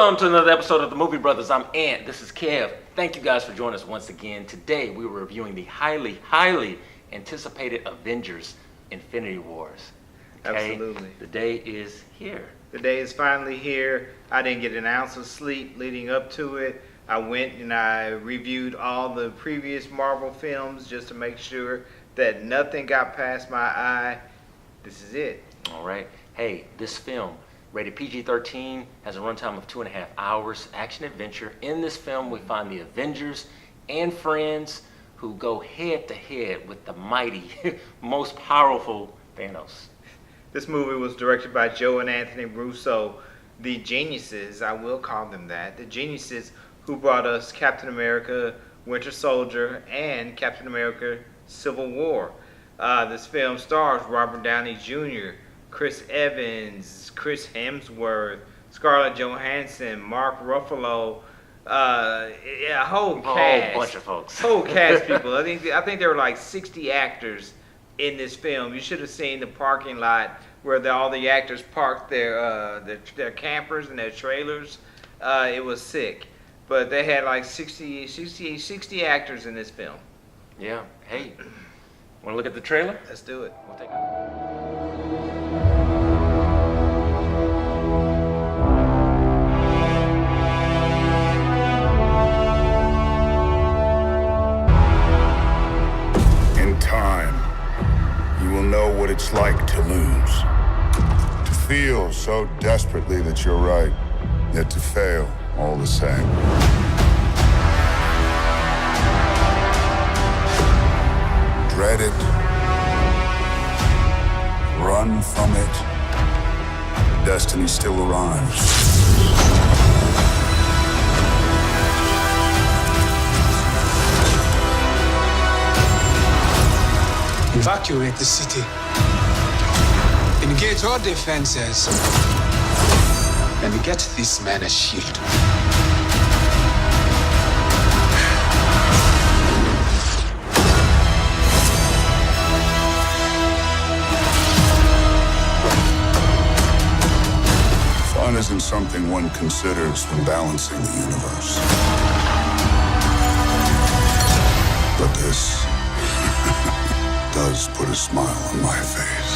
Welcome to another episode of the Movie Brothas. I'm Ant. This is Kev. Thank you guys for joining us once again. Today we were reviewing the highly anticipated Avengers Infinity Wars. Okay? Absolutely. The day is here. The day is finally here. I didn't get an ounce of sleep leading up to it. I went and I reviewed all the previous Marvel films just to make sure that nothing got past my eye. This is it. All right. Hey, this film, rated PG-13, has a runtime of 2.5 hours, action adventure. In this film, we find the Avengers and friends who go head to head with the mighty, most powerful Thanos. This movie was directed by Joe and Anthony Russo, the geniuses, I will call them that, the geniuses who brought us Captain America, Winter Soldier, and Captain America, Civil War. This film stars Robert Downey Jr., Chris Evans, Chris Hemsworth, Scarlett Johansson, Mark Ruffalo, a whole cast. Whole bunch of folks. Whole cast people. I think there were like 60 actors in this film. You should have seen the parking lot where all the actors parked their campers and their trailers. It was sick. But they had like 60 actors in this film. Yeah. Hey, want to look at the trailer? Let's do it. We'll take it. What it's like to lose. To feel so desperately that you're right, yet to fail all the same. Dread it. Run from it. Destiny still arrives. Evacuate the city. Engage all defenses. And get this man a shield. Fun isn't something one considers when balancing the universe. But this does put a smile on my face.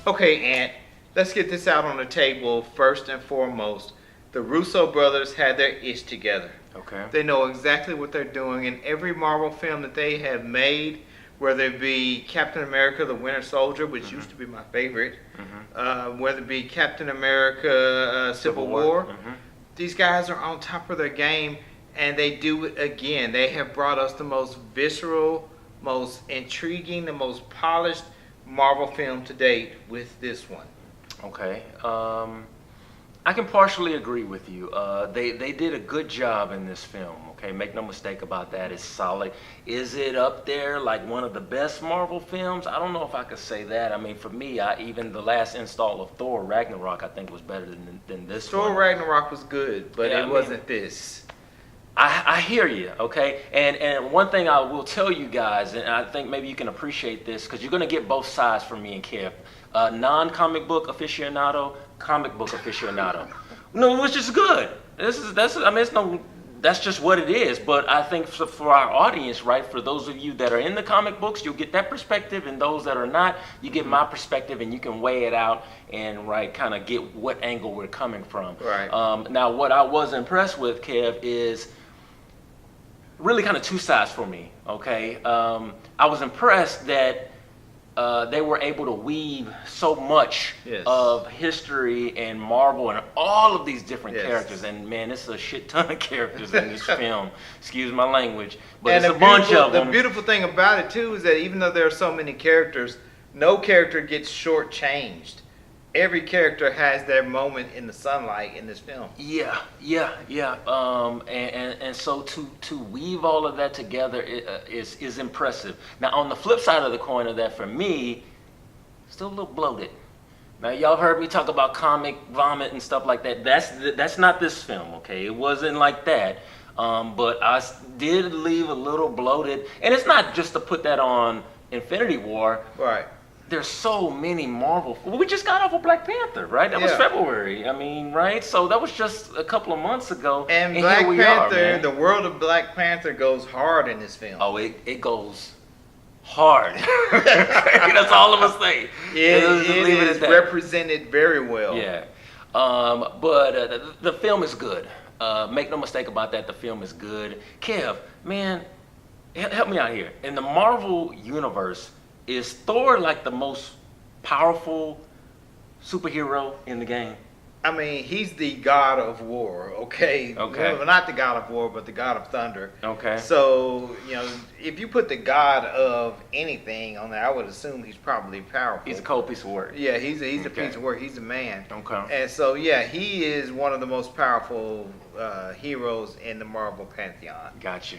Okay, Ant, let's get this out on the table first and foremost. The Russo brothers had their ish together. Okay. They know exactly what they're doing in every Marvel film that they have made, whether it be Captain America, the Winter Soldier, which used to be my favorite, whether it be Captain America, Civil War. These guys are on top of their game, and they do it again. They have brought us the most visceral, most intriguing, the most polished Marvel film to date with this one. Okay. I can partially agree with you. They did a good job in this film. Okay, make no mistake about that. It's solid. Is it up there like one of the best Marvel films? I don't know if I could say that. I mean, for me, even the last install of Thor Ragnarok, I think was better than this Thor one. Ragnarok was good, but it wasn't this. I hear you, okay? And one thing I will tell you guys, and I think maybe you can appreciate this, because you're going to get both sides from me and Kev. Non-comic book aficionado, comic book aficionado. No, which is good. That's just what it is. But I think for our audience, right, for those of you that are in the comic books, you'll get that perspective, and those that are not, you get my perspective, and you can weigh it out and kind of get what angle we're coming from. Right. Now, what I was impressed with, Kev, is really kind of two sides for me. Okay. I was impressed that they were able to weave so much of history and Marvel and all of these different characters. And man, it's a shit ton of characters in this film. Excuse my language, but and it's a bunch of them. The beautiful thing about it too is that even though there are so many characters, no character gets shortchanged. every character has their moment in the sunlight in this film. Yeah. And so to weave all of that together is impressive. Now, on the flip side of the coin of that, for me, still a little bloated. Now, y'all heard me talk about comic vomit and stuff like that. That's not this film, okay? It wasn't like that. But I did leave a little bloated, and it's not just to put that on Infinity War. Right. There's so many Marvel. We just got off of Black Panther, right? That was February. I mean, right? So that was just a couple of months ago. And Black Black Panther, the world of Black Panther goes hard in this film. Oh, it goes hard. That's all I'm gonna say. It is represented very well. Yeah. But the film is good. Make no mistake about that. The film is good. Kev, man, help me out here. In the Marvel universe, is Thor like the most powerful superhero in the game? I mean, he's the god of war, okay? Well, not the god of war, but the god of thunder. Okay. So, if you put the god of anything on there, I would assume he's probably powerful. He's a cold piece of work. Yeah, he's a piece of work. He's a man. Okay. And so, yeah, he is one of the most powerful heroes in the Marvel pantheon. Gotcha.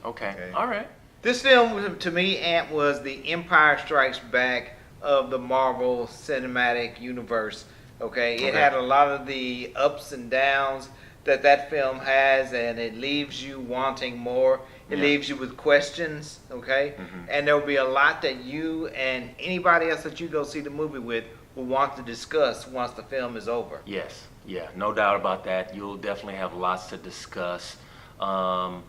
Okay. All right. This film, to me, Ant, was the Empire Strikes Back of the Marvel Cinematic Universe. Okay, it had a lot of the ups and downs that film has, and it leaves you wanting more. It leaves you with questions, okay? And there will be a lot that you and anybody else that you go see the movie with will want to discuss once the film is over. Yes, no doubt about that. You'll definitely have lots to discuss. Man,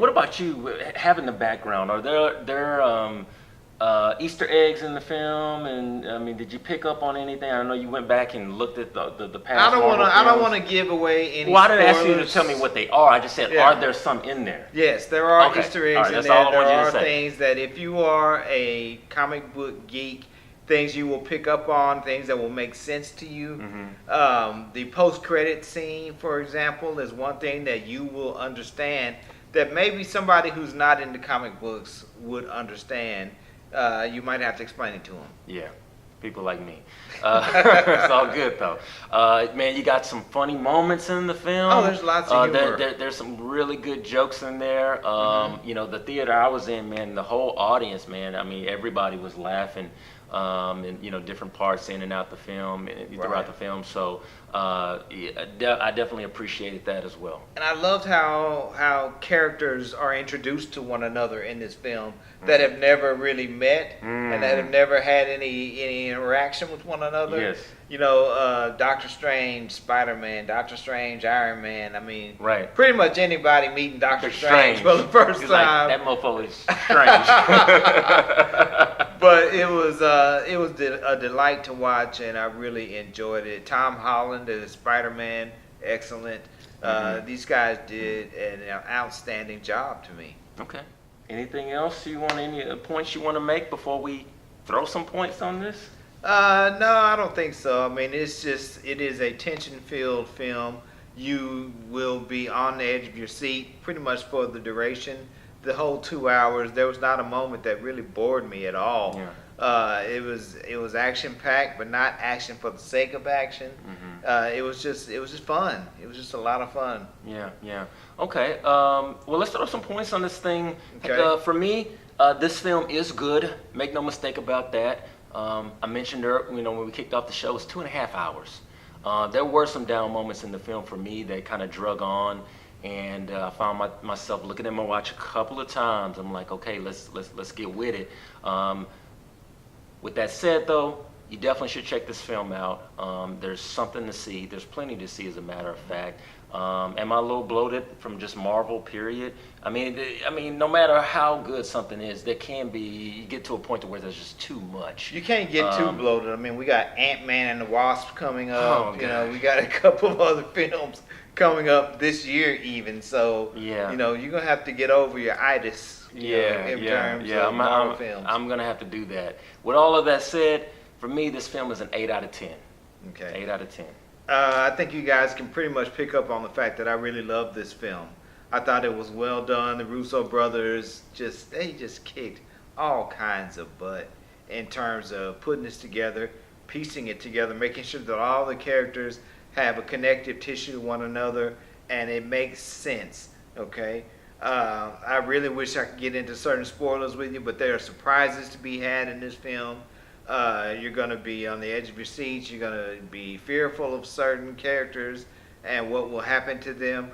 what about you? Having the background, are there Easter eggs in the film, and I mean, did you pick up on anything? I know you went back and looked at the past. I don't want to give away any. Well, I didn't ask you to tell me what they are. I just said, are there some in there? Yes, there are Easter eggs in there. All I want there you to are say. Things that if you are a comic book geek, things you will pick up on, things that will make sense to you. The post-credit scene, for example, is one thing that you will understand that maybe somebody who's not into comic books would understand. You might have to explain it to them. Yeah, people like me. It's all good though. Man, you got some funny moments in the film. Oh, there's lots of humor. There's some really good jokes in there. The theater I was in, man, the whole audience, man. I mean, everybody was laughing. In different parts in and out the film, throughout the film. So I definitely appreciated that as well. And I loved how characters are introduced to one another in this film that have never really met and that have never had any interaction with one another. Yes. Doctor Strange, Spider-Man, Doctor Strange, Iron Man. I mean, pretty much anybody meeting Doctor Strange for the first time. That mofo is strange. But it was a delight to watch, and I really enjoyed it. Tom Holland as Spider-Man, excellent. These guys did an outstanding job to me. Okay. Anything else any points you want to make before we throw some points on this? No, I don't think so. I mean, it is a tension-filled film. You will be on the edge of your seat pretty much for the duration. The whole 2 hours, there was not a moment that really bored me at all. It was action packed, but not action for the sake of action. It was just fun. It was just a lot of fun. Yeah. Okay. Well, let's throw some points on this thing. Okay. For me, this film is good. Make no mistake about that. I mentioned earlier, when we kicked off the show, it's 2.5 hours. There were some down moments in the film for me that kind of drug on. And I found myself looking at my watch a couple of times. I'm like, okay, let's get with it. With that said, though, you definitely should check this film out. There's something to see. There's plenty to see, as a matter of fact. Am I a little bloated from just Marvel, period? I mean, no matter how good something is, there can be, you get to a point to where there's just too much. You can't get too bloated. I mean, we got Ant-Man and the Wasp coming up. We got a couple of other films coming up this year even. So, you're going to have to get over your itis in terms of Marvel films. I'm going to have to do that. With all of that said, for me, this film is an 8 out of 10. Okay. 8 out of 10. I think you guys can pretty much pick up on the fact that I really love this film. I thought it was well done. The Russo brothers they just kicked all kinds of butt in terms of putting this together. piecing it together, making sure that all the characters have a connective tissue to one another, and it makes sense. Okay. I really wish I could get into certain spoilers with you, but there are surprises to be had in this film. You're going to be on the edge of your seats. You're going to be fearful of certain characters and what will happen to them.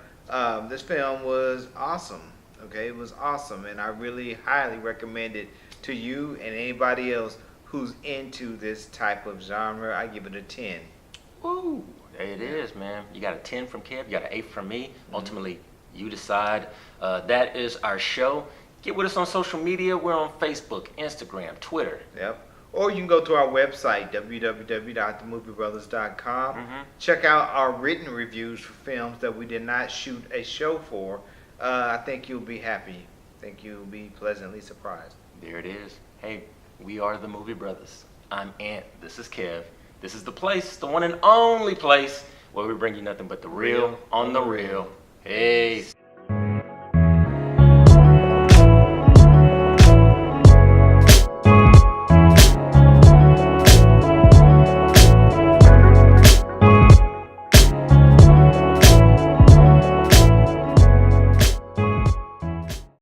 This film was awesome. Okay, it was awesome, and I really highly recommend it to you and anybody else who's into this type of genre. I give it a 10. Ooh, there it is, man. You got a 10 from Kev, you got an 8 from me. Ultimately, you decide. That is our show. Get with us on social media. We're on Facebook, Instagram, Twitter. Yep. Or you can go to our website, www.themoviebrothas.com. Check out our written reviews for films that we did not shoot a show for. I think you'll be happy. I think you'll be pleasantly surprised. There it is. Hey, we are the Movie Brothas. I'm Ant. This is Kev. This is the place, the one and only place where we bring you nothing but the real on the real. Peace.